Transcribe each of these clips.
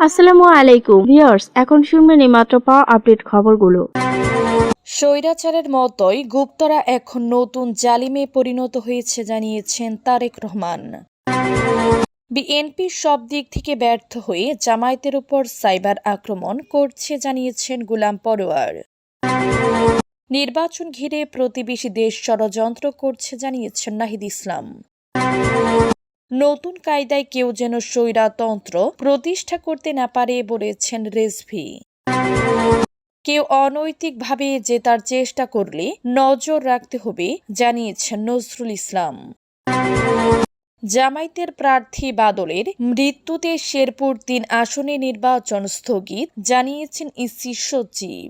আসসালামু আলাইকুম ভিউয়ার্স, এখন শুনবেন এই মাত্র পাওয়া আপডেট খবরগুলো। স্বৈরাচারের মতোই গুপ্তরা এখন নতুন জালিমে পরিণত হয়েছে জানিয়েছেন তারেক রহমান। বিএনপি সব দিক থেকে ব্যর্থ হয়ে জামায়াতের উপর সাইবার আক্রমণ করছে জানিয়েছেন গোলাম পরোয়ার। নির্বাচন ঘিরে প্রতিবেশী দেশ ষড়যন্ত্র করছে জানিয়েছেন নাহিদ ইসলাম। নতুন কায়দায় কেউ যেন স্বৈরতন্ত্র প্রতিষ্ঠা করতে না পারে বলেছেন রেজভী। কেউ অনৈতিকভাবে জেতার চেষ্টা করলে নজর রাখতে হবে জানিয়েছেন নজরুল ইসলাম। জামায়াতের প্রার্থী বাদলের মৃত্যুতে শেরপুর ৩ আসনে নির্বাচন স্থগিত জানিয়েছেন ইসি সচিব।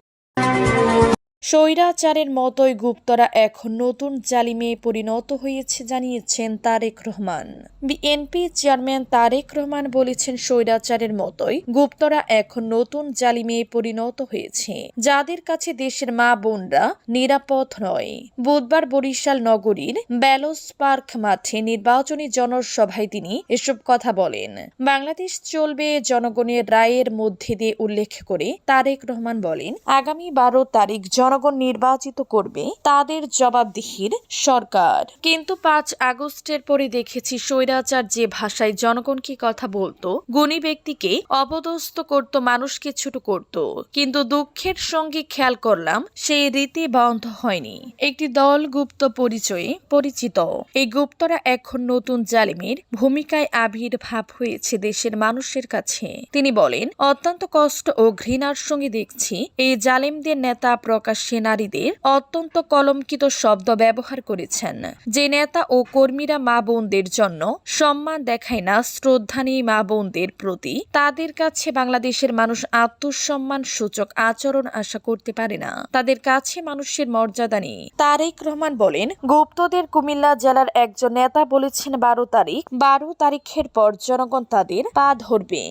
স্বৈরাচারের মতোই গুপ্তরা এখন নতুন জালিমে পরিণত হয়েছে জানিয়েছেন তারেক রহমান। বিএনপি চেয়ারম্যান তারেক রহমান বলেছেন, স্বৈরাচারের মতোই গুপ্তরা এখন নতুন জালিমে পরিণত হয়েছে, যাদের কাছে দেশের মা বোনরা নিরাপদ নয়। বুধবার বরিশাল নগরীর ব্যালোস পার্ক মাঠে নির্বাচনী জনসভায় তিনি এসব কথা বলেন। বাংলাদেশ চলবে জনগণের রায়ের মধ্যে দিয়ে উল্লেখ করে তারেক রহমান বলেন, আগামী 12 তারিখ জনগণ নির্বাচিত করবে তাদের জবাবদিহির সরকার। কিন্তু 5 আগস্টের পরে দেখেছি স্বৈরাচার যে ভাষায় জনগণকে কথা বলতো, গুণী ব্যক্তিকে অপদস্থ করত, মানুষকে ছোট করত। কিন্তু দুঃখের সঙ্গে খেয়াল করলাম সেই রীতি বন্ধ হয়নি। একটি দল গুপ্ত পরিচয়ে পরিচিত। এই গুপ্তরা এখন নতুন জালিমের ভূমিকায় আবির্ভাব হয়েছে দেশের মানুষের কাছে। তিনি বলেন, অত্যন্ত কষ্ট ও ঘৃণার সঙ্গে দেখছি এই জালিমদের নেতা প্রকাশ্যে নারীদের অত্যন্ত কলঙ্কিত শব্দ ব্যবহার করেছেন। যে নেতা ও কর্মীরা মা বোনদের জন্য সম্মান দেখায় না, শ্রদ্ধা নেই মা বোনদের প্রতি, তাদের কাছে বাংলাদেশের মানুষ আত্মসম্মান সূচক আচরণ আশা করতে পারে না। তাদের কাছে মানুষের মর্যাদা নেই। তারেক রহমান বলেন, গুপ্তদের কুমিল্লা জেলার একজন নেতা বলেছেন 12 তারিখের পর জনগণ তাদের পা ধরবে।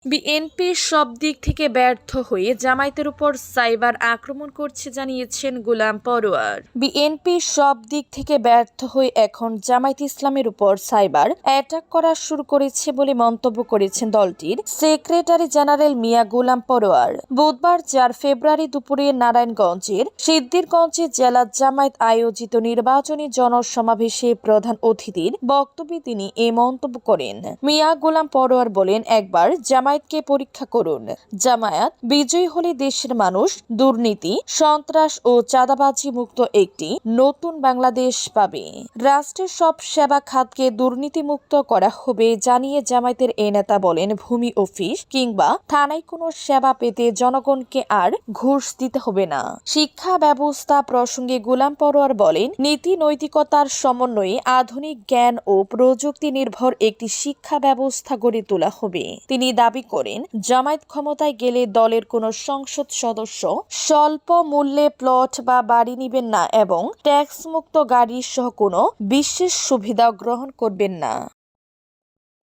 বিএনপি সব দিক থেকে ব্যর্থ হয়ে জামায়াতের উপর সাইবার আক্রমণ করছে জানিয়েছেন গোলাম পরোয়ার। বিএনপি সব দিক থেকে ব্যর্থ হয়ে এখন জামায়াত ইসলামের উপর সাইবার অ্যাটাক করা শুরু করেছে বলে মন্তব্য করেছেন দলটির সেক্রেটারি জেনারেল মিয়া গোলাম পরোয়ার। বুধবার 4 ফেব্রুয়ারি দুপুরে নারায়ণগঞ্জের সিদ্ধিরগঞ্জে জেলা জামায়াত আয়োজিত নির্বাচনী জনসমাবেশে প্রধান অতিথির বক্তব্যে তিনি এ মন্তব্য করেন। মিয়া গোলাম পরোয়ার বলেন, একবার জামায়াতকে পরীক্ষা করুন। জামায়াত বিজয়ী হলে দেশের মানুষ দুর্নীতি, সন্ত্রাস ও চাঁদাবাজি মুক্ত একটি নতুন বাংলাদেশ পাবে। রাষ্ট্রের সব সেবা খাতকে দুর্নীতি মুক্ত করা হবে জানিয়ে জামায়াতের এই নেতা বলেন, ভূমি অফিস কিংবা থানায় কোনো সেবা পেতে জনগণকে আর ঘুষ দিতে হবে না। শিক্ষা ব্যবস্থা প্রসঙ্গে গোলাম পরোয়ার বলেন, নীতি নৈতিকতার সমন্বয়ে আধুনিক জ্ঞান ও প্রযুক্তি নির্ভর একটি শিক্ষা ব্যবস্থা গড়ে তোলা হবে। তিনি দাবি করেন, জামায়াত ক্ষমতায় গেলে দলের কোনো সংসদ সদস্য স্বল্প মূল্যে প্লট বা বাড়ি নিবেন না এবং ট্যাক্স মুক্ত গাড়ি সহ কোনো বিশেষ সুবিধা গ্রহণ করবেন না।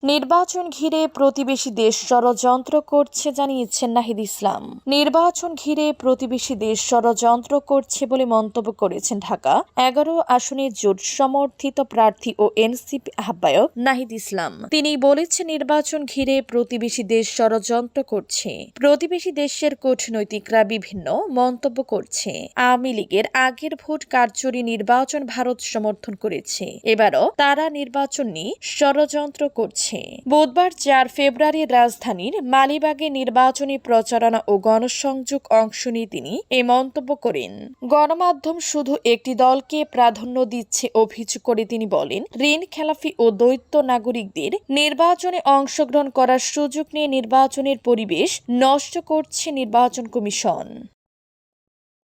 নির্বাচন ঘিরে প্রতিবেশী দেশ ষড়যন্ত্র করছে জানিয়েছেন নাহিদ ইসলাম। নির্বাচন ঘিরে প্রতিবেশী দেশ ষড়যন্ত্র করছে বলে মন্তব্য করেছেন ঢাকা 11 আসনে জোট সমর্থিত প্রার্থী ও এনসিপি আহ্বায়ক নাহিদ ইসলাম। তিনি বলেছেন, নির্বাচন ঘিরে প্রতিবেশী দেশ ষড়যন্ত্র করছে। প্রতিবেশী দেশের কূটনৈতিকরা বিভিন্ন মন্তব্য করছে। আওয়ামী লীগের আগের ভোট কারচুপি নির্বাচন ভারত সমর্থন করেছে, এবারও তারা নির্বাচন নিয়ে ষড়যন্ত্র করছে। বুধবার 4 ফেব্রুয়ারি রাজধানীর মালিবাগে নির্বাচনী প্রচারণা ও গণসংযোগ অংশ নিয়ে তিনি এ মন্তব্য করেন। গণমাধ্যম শুধু একটি দলকে প্রাধান্য দিচ্ছে অভিযোগ করে তিনি বলেন, ঋণ খেলাফি ও দ্বৈত নাগরিকদের নির্বাচনে অংশগ্রহণ করার সুযোগ নিয়ে নির্বাচনের পরিবেশ নষ্ট করছে নির্বাচন কমিশন।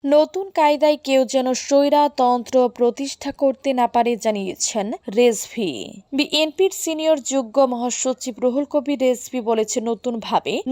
নতুন কায়দায় কেউ যেন স্বৈরতন্ত্র প্রতিষ্ঠা করতে না পারে জানিয়েছেন রেজভী। বিএনপির সিনিয়র যুগ্ম মহাসচিব রুহুল কবির রেজভী বলেছেন,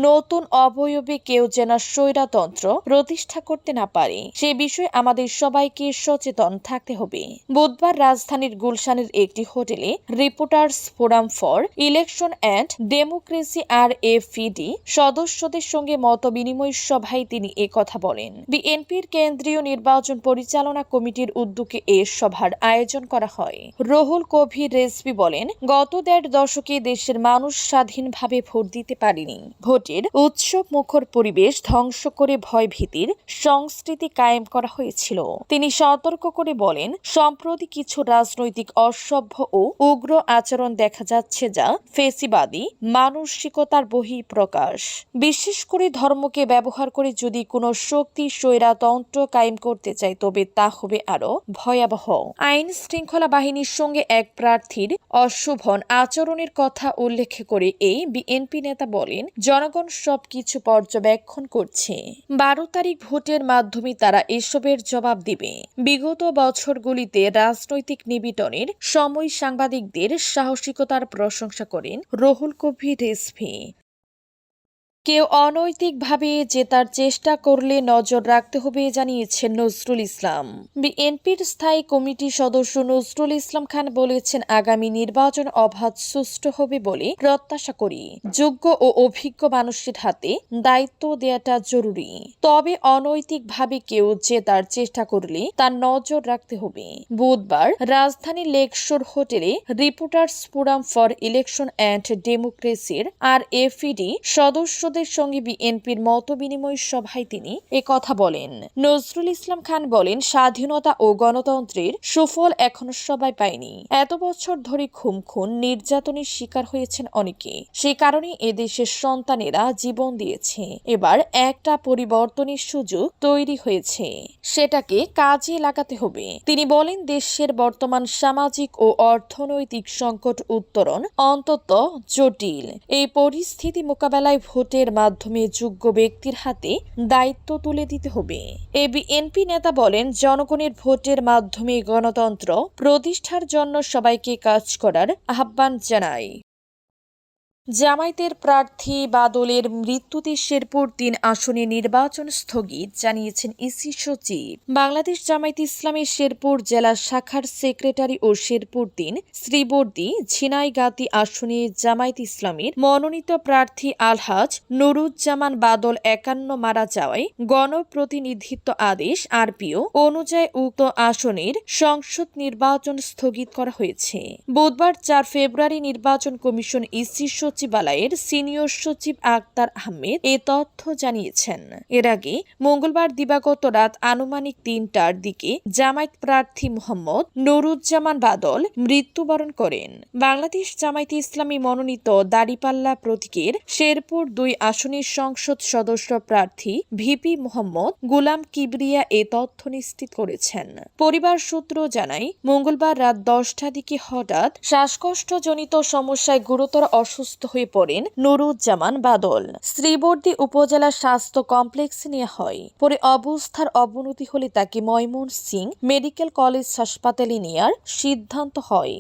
নতুন অবয়বে কেউ যেন স্বৈরতন্ত্র প্রতিষ্ঠা করতে না পারে সে বিষয়ে আমাদের সবাইকে সচেতন থাকতে হবে। বুধবার রাজধানীর গুলশানের একটি হোটেলে reporters forum for election and democracy RFED সদস্যদের সঙ্গে মত বিনিময় সভায় তিনি এ কথা বলেন। বিএনপির কেন্দ্রীয় নির্বাচন পরিচালনা কমিটির উদ্যোগে এ সভার আয়োজন করা হয়। রুহুল কবির রেজভী বলেন, গত ১.৫ দশকে দেশের মানুষ স্বাধীনভাবে ভোট দিতে পারেনি। ভোটের উৎসব মুখর পরিবেশ ধ্বংস করে ভয়ভীতির সংস্কৃতি কায়েম করা হয়েছিল। তিনি সতর্ক করে বলেন, সম্প্রতি কিছু রাজনৈতিক অসভ্য ও উগ্র আচরণ দেখা যাচ্ছে, যা ফেসিবাদী মানসিকতার বহিঃপ্রকাশ। বিশেষ করে ধর্মকে ব্যবহার করে যদি কোনো শক্তি স্বৈরতন্ত্র কায়েম করতে চায়, তবে তা হবে আরো ভয়াবহ। আইন শৃঙ্খলা বাহিনীর সঙ্গে এক প্রার্থীর অশোভন আচরণের কথা উল্লেখ করে এই বিএনপি নেতা বলেন, জনগণ সবকিছু পর্যবেক্ষণ করছে। ১২ তারিখ ভোটের মাধ্যমে তারা এসবের জবাব দিবে। বিগত বছরগুলিতে রাজনৈতিক নিপীড়নের সময় সাংবাদিকদের সাহসিকতার প্রশংসা করেন রুহুল কবির রেজভী। কেউ অনৈতিকভাবে জেতার চেষ্টা করলে নজর রাখতে হবে, জানিয়েছেন নজরুল ইসলাম। বিএনপির স্থায়ী কমিটির সদস্য নজরুল ইসলাম খান বলেছেন, আগামী নির্বাচন অবাধ সুষ্ঠু হবে বলে প্রত্যাশা করি। যোগ্য ও অভিজ্ঞ মানুষের হাতে দায়িত্ব দেওয়াটা জরুরি। তবে অনৈতিকভাবে কেউ জেতার চেষ্টা করলে তার নজর রাখতে হবে। বুধবার রাজধানীর লেকশোর হোটেলে reporters forum for election and ডেমোক্রেসির RFED সদস্যদের সঙ্গে বিএনপির মতবিনিময় সভায় তিনি একথা বলেন। নজরুল ইসলাম খান বলেন, স্বাধীনতা ও গণতন্ত্রের সুফল এখনো সবাই পায়নি। এত বছর ধরে খুন নির্যাতনের শিকার হয়েছেন অনেকে। সে কারণে এদেশের সন্তানেরা জীবন দিয়েছে। এবার একটা পরিবর্তনের সুযোগ তৈরি হয়েছে, সেটাকে কাজে লাগাতে হবে। তিনি বলেন, দেশের বর্তমান সামাজিক ও অর্থনৈতিক সংকট উত্তরণ অন্তত জটিল। এই পরিস্থিতি মোকাবেলায় ভোটের মাধ্যমে যোগ্য ব্যক্তির হাতে দায়িত্ব তুলে দিতে হবে। এ বিএনপি নেতা বলেন, জনগণের ভোটের মাধ্যমে গণতন্ত্র প্রতিষ্ঠার জন্য সবাইকে কাজ করার আহ্বান জানায়। জামায়াতের প্রার্থী বাদলের মৃত্যুতে শেরপুর ৩ আসনে নির্বাচন স্থগিত, জানিয়েছেন ইসি সচিব। বাংলাদেশ জামায়াত ইসলামের শেরপুর জেলা শাখার সেক্রেটারি ও শেরপুর ৩ শ্রীবর্দী ঝিনাইগাতি আসনে জামায়াত ইসলামের মনোনীত প্রার্থী আলহাজ নুরুজ্জামান বাদল ৫১ মারা যাওয়ায় গণপ্রতিনিধিত্ব আদেশ RPO অনুযায়ী উক্ত আসনের সংসদ নির্বাচন স্থগিত করা হয়েছে। বুধবার ৪ ফেব্রুয়ারি নির্বাচন কমিশন ইসি সচিবালয়ের সিনিয়র সচিব আক্তার আহমেদ এ তথ্য জানিয়েছেন। এর আগে মঙ্গলবার দিবাগত রাত আনুমানিক ৩টার দিকে জামায়াত প্রার্থী মোহাম্মদ নুরুজ্জামান বাদল মৃত্যুবরণ করেন। বাংলাদেশ জামায়াতে ইসলামী মনোনীত দাড়িপাল্লা প্রতীকের শেরপুর ২ আসনের সংসদ সদস্য প্রার্থী ভিপি মোহাম্মদ গোলাম কিবরিয়া এ তথ্য নিশ্চিত করেছেন। পরিবার সূত্র জানায়, মঙ্গলবার রাত ১০টার দিকে হঠাৎ শ্বাসকষ্টজনিত সমস্যায় গুরুতর অসুস্থ হয়ে পড়েন নুরুজ্জামান বাদল। শ্রীবর্দী উপজেলা স্বাস্থ্য কমপ্লেক্সে নেওয়া হয়। পরে অবস্থার অবনতি হলে তাকে ময়মনসিংহ মেডিকেল কলেজ হাসপাতালে নেওয়ার সিদ্ধান্ত হয়।